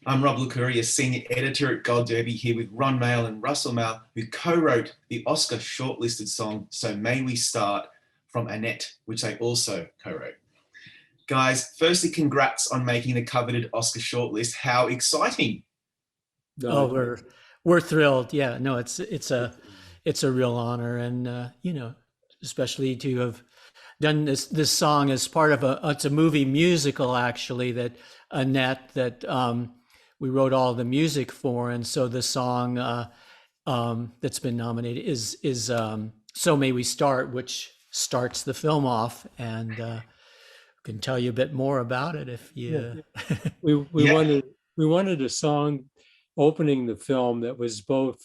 I'm Rob Licuria, Senior Editor at Gold Derby, here with Ron Mael and Russell Mael, who co-wrote the Oscar shortlisted song, So May We Start, from Annette, which they also co-wrote. Guys, firstly, congrats on making the coveted Oscar shortlist. How exciting. Oh, No, we're thrilled. Yeah, no, it's a real honor, and especially to have done this song as part of it's a movie musical actually that Annette that we wrote all the music for, and so the song that's been nominated is So May We Start, which starts the film off, and can tell you a bit more about it if yeah, you. we Yeah, wanted a song opening the film that was both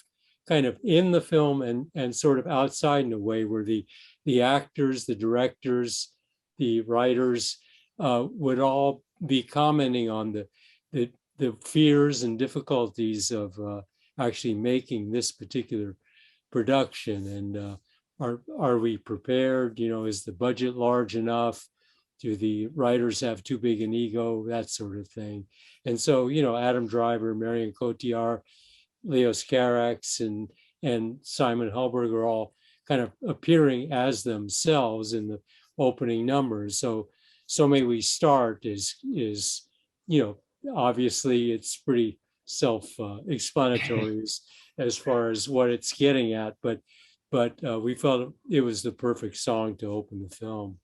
kind of in the film and sort of outside in a way where the actors, the directors, the writers would all be commenting on the the fears and difficulties of actually making this particular production. And are we prepared? You know, is the budget large enough? Do the writers have too big an ego? That sort of thing. And so, you know, Adam Driver, Marion Cotillard, Leos Carax, and Simon Helberg are all kind of appearing as themselves in the opening numbers. So May We Start is you know, obviously it's pretty self-explanatory as far as what it's getting at, but we felt it was the perfect song to open the film.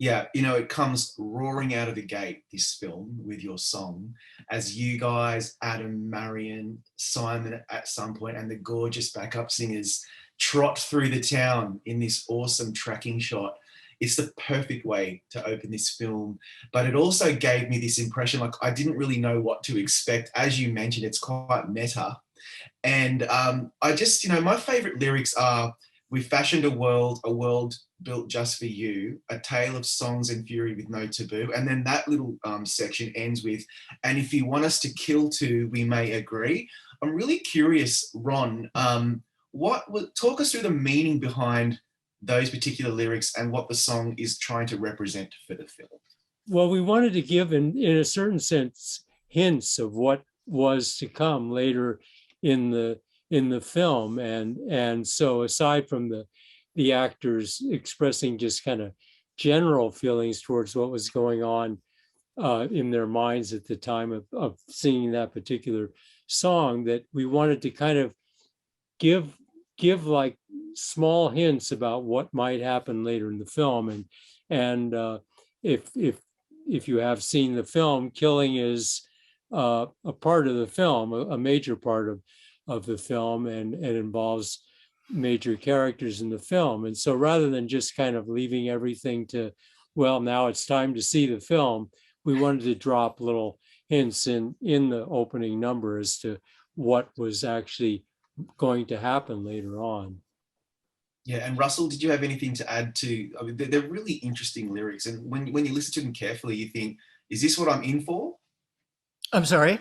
yeah, it comes roaring out of the gate, this film, with your song, as you guys, Adam, Marion, Simon at some point, and the gorgeous backup singers trot through the town in this awesome tracking shot. It's the perfect way to open this film, but it also gave me this impression like I didn't really know what to expect. As you mentioned, it's quite meta. And I just, my favorite lyrics are, we fashioned a world built just for you, a tale of songs and fury with no taboo. And then that little section ends with, and if you want us to kill too, we may agree. I'm really curious, Ron, talk us through the meaning behind those particular lyrics and what the song is trying to represent for the film. Well, we wanted to give, in a certain sense, hints of what was to come later in the film, and so aside from the actors expressing just kind of general feelings towards what was going on in their minds at the time of singing that particular song, that we wanted to kind of give like small hints about what might happen later in the film. And if you have seen the film, killing is a part of the film, a major part of the film, and involves major characters in the film. And so rather than just kind of leaving everything to, well, now it's time to see the film, we wanted to drop little hints in the opening number as to what was actually going to happen later on. Yeah, and Russell, did you have anything to add to? I mean, they're really interesting lyrics, and when you listen to them carefully, you think, "Is this what I'm in for?" I'm sorry.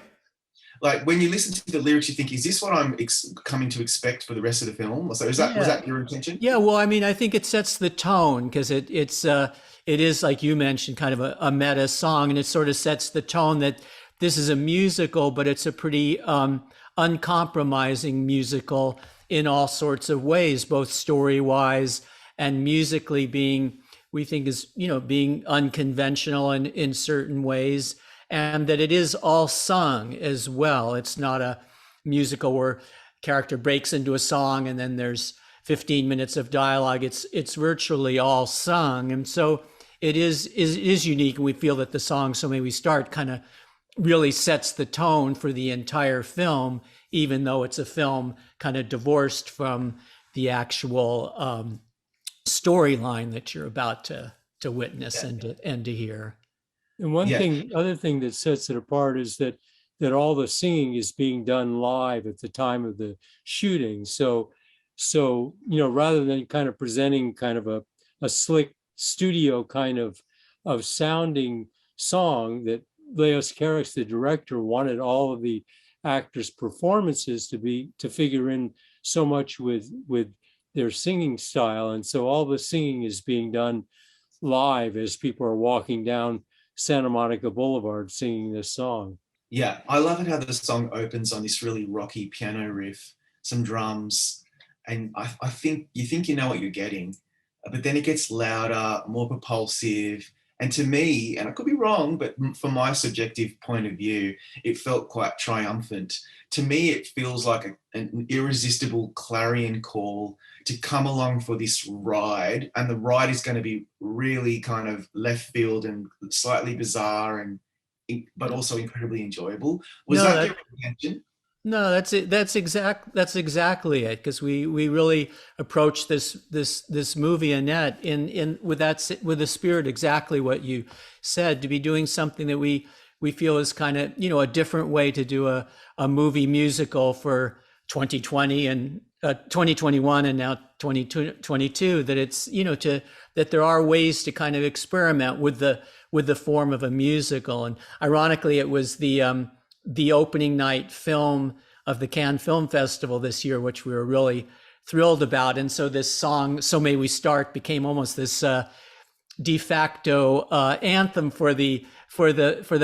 Like when you listen to the lyrics, you think, "Is this what I'm coming to expect for the rest of the film?" So, was Yeah. that your intention? Yeah, well, I mean, I think it sets the tone because it is like you mentioned, kind of a meta song, and it sort of sets the tone that this is a musical, but it's a pretty uncompromising musical in all sorts of ways, both story wise and musically. Being we think is being unconventional in certain ways, and that it is all sung as well. It's not a musical where character breaks into a song and then there's 15 minutes of dialogue. It's virtually all sung, and so it is unique. And we feel that the song "So May We Start" kind of really sets the tone for the entire film, even though it's a film kind of divorced from the actual storyline that you're about to witness Yeah, and to hear. And yeah, other thing that sets it apart is that all the singing is being done live at the time of the shooting. So you know, rather than kind of presenting kind of a slick studio kind of sounding song, that Leos Carax, the director, wanted all of the actors' performances to figure in so much with their singing style, and so all the singing is being done live as people are walking down Santa Monica Boulevard singing this song. Yeah, I love it how the song opens on this really rocky piano riff, some drums, and I think you know what you're getting, but then it gets louder, more propulsive, and to me, and I could be wrong, but from my subjective point of view, it felt quite triumphant. To me, it feels like an irresistible clarion call to come along for this ride, and the ride is going to be really kind of left field and slightly bizarre and but also incredibly enjoyable. Was No, that that your intention? no, that's it. That's exactly it. Because we really approached this movie, Annette, in with with the spirit exactly what you said, to be doing something that we feel is kind of, you know, a different way to do a movie musical for 2020 and 2021 and now 2022. That it's, you know, that there are ways to kind of experiment with the form of a musical. And ironically, it was the opening night film of the Cannes Film Festival this year, which we were really thrilled about. And so this song, "So May We Start," became almost this de facto anthem for the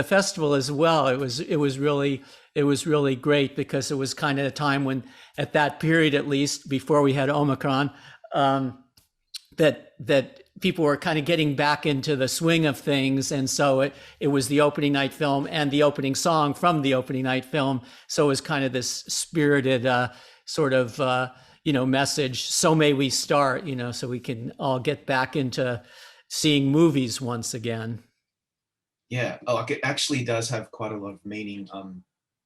festival as well. It was really great, because it was kind of a time when, at that period at least, before we had Omicron, that people were kind of getting back into the swing of things. And so it was the opening night film and the opening song from the opening night film. So it was kind of this spirited sort of, you know, message. So may we start, you know, so we can all get back into seeing movies once again. Yeah, oh, like it actually does have quite a lot of meaning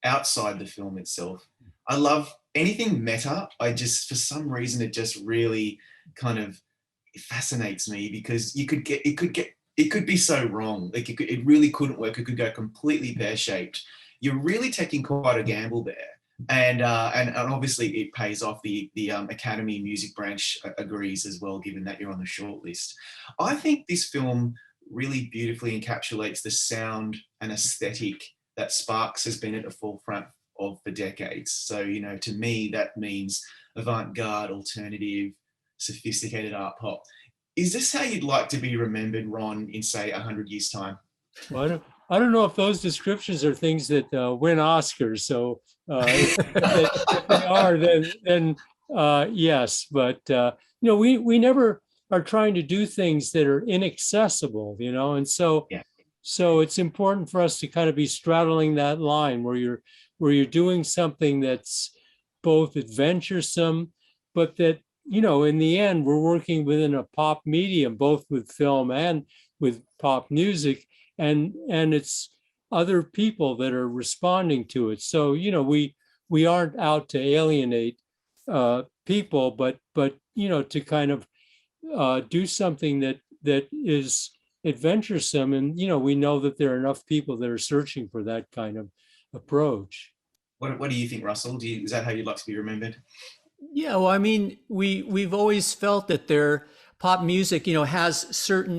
outside the film itself. I love anything meta. I just, for some reason, it just really kind of fascinates me, because it could be so wrong. Like it really couldn't work. It could go completely pear-shaped. You're really taking quite a gamble there. And obviously it pays off. The Academy Music branch agrees as well, given that you're on the shortlist. I think this film really beautifully encapsulates the sound and aesthetic that Sparks has been at the forefront of for decades. So, you know, to me, that means avant-garde, alternative, sophisticated art pop. Is this how you'd like to be remembered, Ron, in say 100 years' time? Well, I don't know if those descriptions are things that win Oscars. So if they are, then yes. But you know, we never are trying to do things that are inaccessible. You know, and so Yeah. so it's important for us to kind of be straddling that line where you're doing something that's both adventuresome, but that, you know, in the end, we're working within a pop medium, both with film and with pop music, and it's other people that are responding to it. So, you know, we aren't out to alienate people, but you know, to kind of do something that is adventuresome. And, you know, we know that there are enough people that are searching for that kind of approach. What do you think, Russell? Is that how you'd like to be remembered? Yeah, well, I mean, we've always felt that pop music, you know, has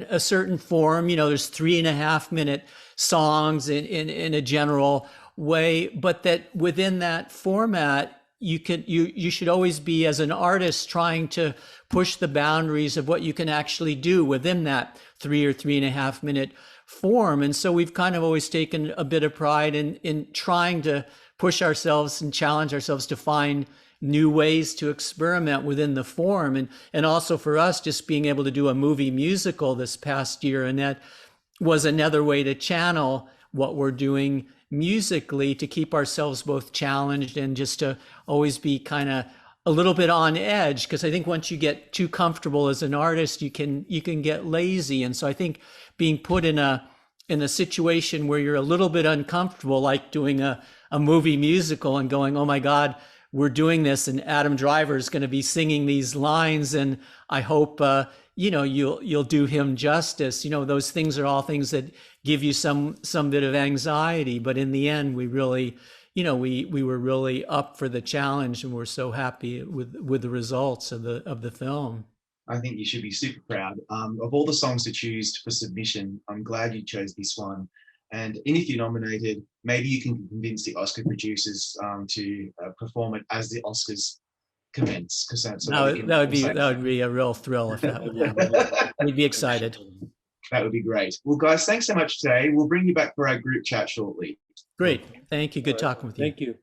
a certain form. You know, there's 3.5 minute songs in a general way, but that within that format, you should always be, as an artist, trying to push the boundaries of what you can actually do within that 3 or 3.5 minute form. And so we've kind of always taken a bit of pride in trying to push ourselves and challenge ourselves to find new ways to experiment within the form. And also for us, just being able to do a movie musical this past year, and that was another way to channel what we're doing musically, to keep ourselves both challenged and just to always be kind of a little bit on edge. Because I think once you get too comfortable as an artist, you can get lazy. And so I think being put in a situation where you're a little bit uncomfortable, like doing a movie musical and going, oh my God, we're doing this, and Adam Driver is going to be singing these lines, and I hope you know, you'll do him justice. You know, those things are all things that give you some bit of anxiety, but in the end, we really, you know, we were really up for the challenge, and we're so happy with the results of the film. I think you should be super proud. Of all the songs to choose for submission, I'm glad you chose this one. And if you're nominated, maybe you can convince the Oscar producers to perform it as the Oscars commence. Because that would be a real thrill if that would happen. We'd be excited. That would be great. Well, guys, thanks so much today. We'll bring you back for our group chat shortly. Great. Okay. Thank you. Good All right. talking with you. Thank you.